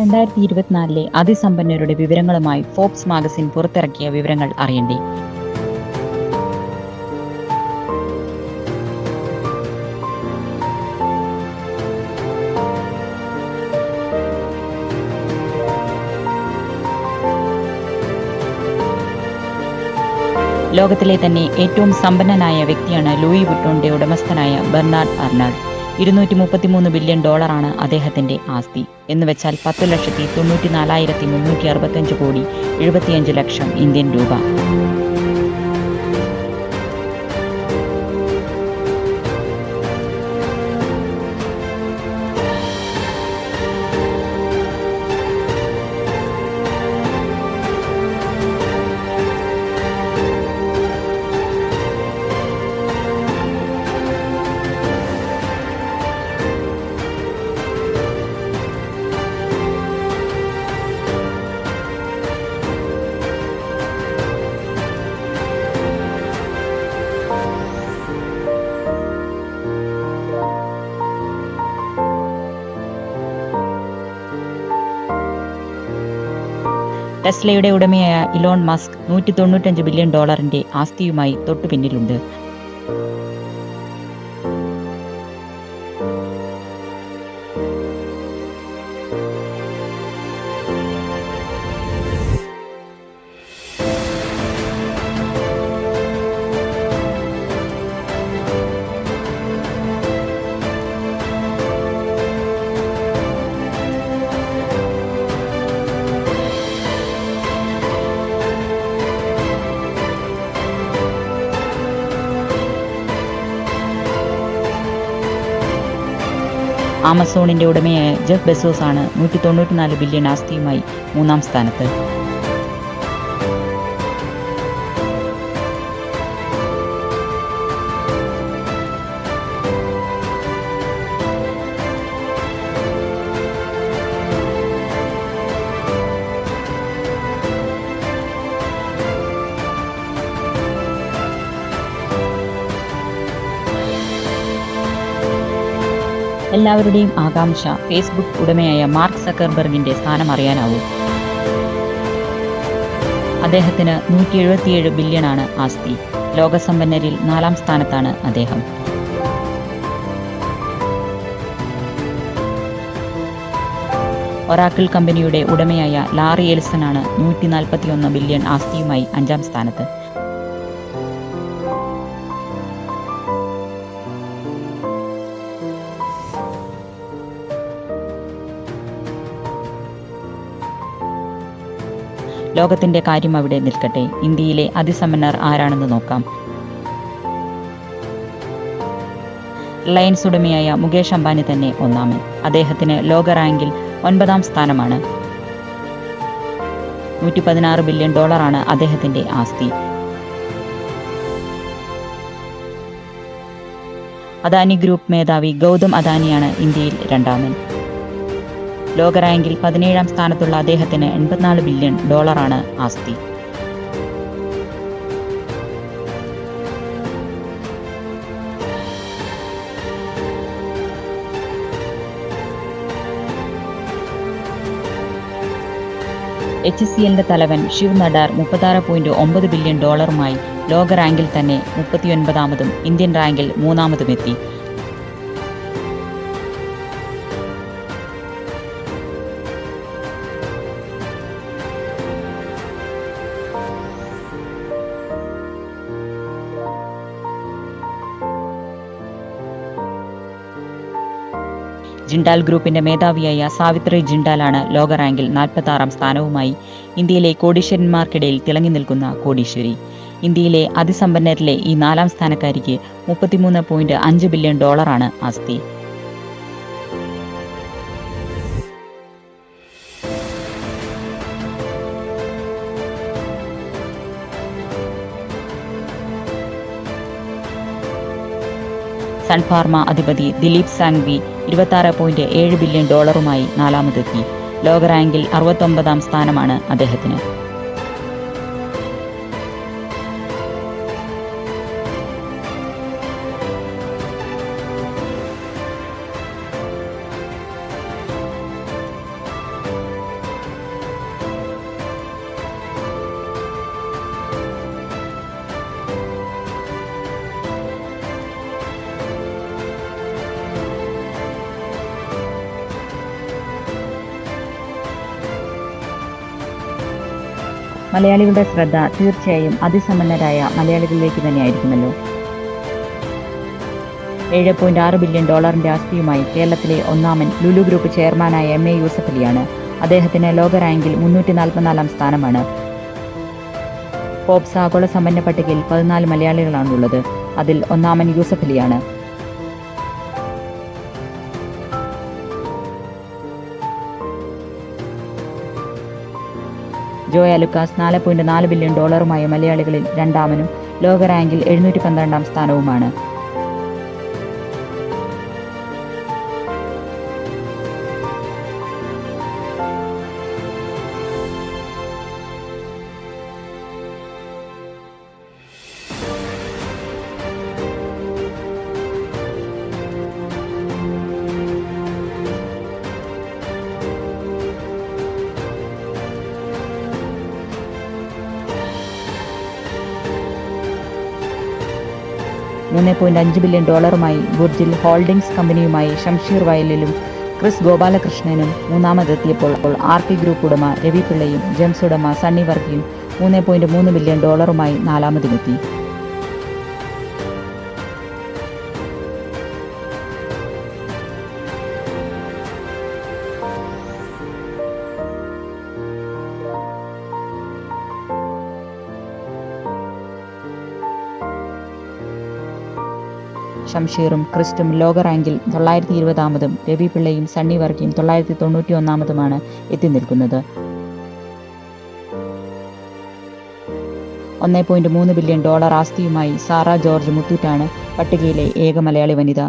2024 അതിസമ്പന്നരുടെ വിവരങ്ങളുമായി Forbes magazine പുറത്തിറക്കിയ വിവരങ്ങൾ അറിയണ്ടേ? ലോകത്തിലെ തന്നെ ഏറ്റവും സമ്പന്നനായ വ്യക്തിയാണ് ലൂയി വുട്ടോണിന്റെ ഉടമസ്ഥനായ ബെർണാഡ് അർണാൾഡ്. 233 ബില്യൺ ഡോളറാണ് അദ്ദേഹത്തിന്റെ ആസ്തി. എന്നുവെച്ചാൽ 10,94,365 കോടി 75 ലക്ഷം ഇന്ത്യൻ രൂപ. ടെസ്ലയുടെ ഉടമയായ ഇലോൺ മസ്ക് 195 ബില്യൺ ഡോളറിന്റെ ആസ്തിയുമായി തൊട്ടുപിന്നിലുണ്ട്. ആമസോണിന്റെ ഉടമയായ ജെഫ് ബെസോസ് ആണ് 194 ബില്യൺ ആസ്തിയുമായി മൂന്നാം സ്ഥാനത്ത്. എല്ലാവരുടെയും ആകാംക്ഷ ഫേസ്ബുക്ക് ഉടമയായ മാർക്ക് സക്കർബർഗിന്റെ സ്ഥാനം അറിയാനാവൂ. അദ്ദേഹത്തിന് 177 ബില്യണാണ് ആസ്തി. ലോകസമ്പന്നരിൽ 4ാം സ്ഥാനത്താണ് അദ്ദേഹം. ഒറാക്കിൾ കമ്പനിയുടെ ഉടമയായ ലാറി എൽസൺ ആണ് 141 ബില്യൺ ആസ്തിയുമായി 5ാം സ്ഥാനത്ത്. ലോകത്തിന്റെ കാര്യം അവിടെ നിൽക്കട്ടെ, ഇന്ത്യയിലെ അതിസമ്പന്നർ ആരാണെന്ന് നോക്കാം. റിലയൻസ് ഉടമയായ മുകേഷ് അംബാനി തന്നെ ഒന്നാമൻ. അദ്ദേഹത്തിന് ലോക റാങ്കിൽ 9ാം സ്ഥാനമാണ്. 116 ബില്യൺ ഡോളറാണ് അദ്ദേഹത്തിന്റെ ആസ്തി. അദാനി ഗ്രൂപ്പ് മേധാവി ഗൗതം അദാനിയാണ് ഇന്ത്യയിൽ 2ാമൻ. ലോക റാങ്കിൽ 17ാം സ്ഥാനത്തുള്ള അദ്ദേഹത്തിന് 84 ബില്യൺ ഡോളറാണ് ആസ്തി. HCLന്റെ തലവൻ ശിവ് നഡാർ 36.9 ബില്യൺ ഡോളറുമായി ലോക റാങ്കിൽ തന്നെ 39ാമതും ഇന്ത്യൻ റാങ്കിൽ 3ാമതും എത്തി. ജിൻഡാൽ ഗ്രൂപ്പിന്റെ മേധാവിയായ സാവിത്രി ജിൻഡാലാണ് ലോക റാങ്കിൽ 46ാം സ്ഥാനവുമായി ഇന്ത്യയിലെ കോടീശ്വരന്മാർക്കിടയിൽ തിളങ്ങി നിൽക്കുന്ന കോടീശ്വരി. ഇന്ത്യയിലെ അതിസമ്പന്നരിലെ ഈ 4ാം സ്ഥാനക്കാരിക്ക് 33.5 ബില്യൺ ഡോളറാണ് ആസ്തി. സൺഫാർമ അധിപതി ദിലീപ് സാങ്വി 26.7 ബില്യൺ ഡോളറുമായി 4ാമതെത്തി. ലോക റാങ്കിൽ 69ാം സ്ഥാനമാണ് അദ്ദേഹത്തിന്. മലയാളികളുടെ ശ്രദ്ധ തീർച്ചയായും അതിസമ്പന്നരായ മലയാളികളിലേക്ക് തന്നെയായിരിക്കുമല്ലോ. $7.6 ബില്യൺ ആസ്തിയുമായി കേരളത്തിലെ ഒന്നാമൻ ലുലു ഗ്രൂപ്പ് ചെയർമാനായ MA യൂസഫലിയാണ്. അദ്ദേഹത്തിന് ലോക റാങ്കിൽ 344 സ്ഥാനമാണ്. ഫോബ്സ് ആഗോള സമ്പന്ന പട്ടികയിൽ 14 മലയാളികളാണുള്ളത്. അതിൽ ഒന്നാമൻ യൂസഫലിയാണ്. ജോയ ലുക്കാസ് $4.4 ബില്യൺ മലയാളികളിൽ രണ്ടാമനും ലോക റാങ്കിൽ 712 സ്ഥാനവുമാണ്. $3.5 ബില്യൺ ബുർജിൽ ഹോൾഡിംഗ്സ് കമ്പനിയുമായി ഷംഷീർ വയലിലും ക്രിസ് ഗോപാലകൃഷ്ണനും മൂന്നാമതെത്തിയപ്പോൾ RP ഗ്രൂപ്പ് ഉടമ രവി പിള്ളയും ജെംസ് ഉടമ സണ്ണി വർക്കിയും $3.3 ബില്യൺ നാലാമതുമെത്തി. ഷംഷീറും ക്രിസ്റ്റും ലോക റാങ്കിൽ 920-ാമതും രവി പിള്ളയും സണ്ണി വർക്കിയും 991-ാമതുമാണ് എത്തി നിൽക്കുന്നത്. $1.3 ബില്യൺ ആസ്തിയുമായി സാറ ജോർജ് മുത്തൂറ്റാണ് പട്ടികയിലെ ഏക മലയാളി വനിത.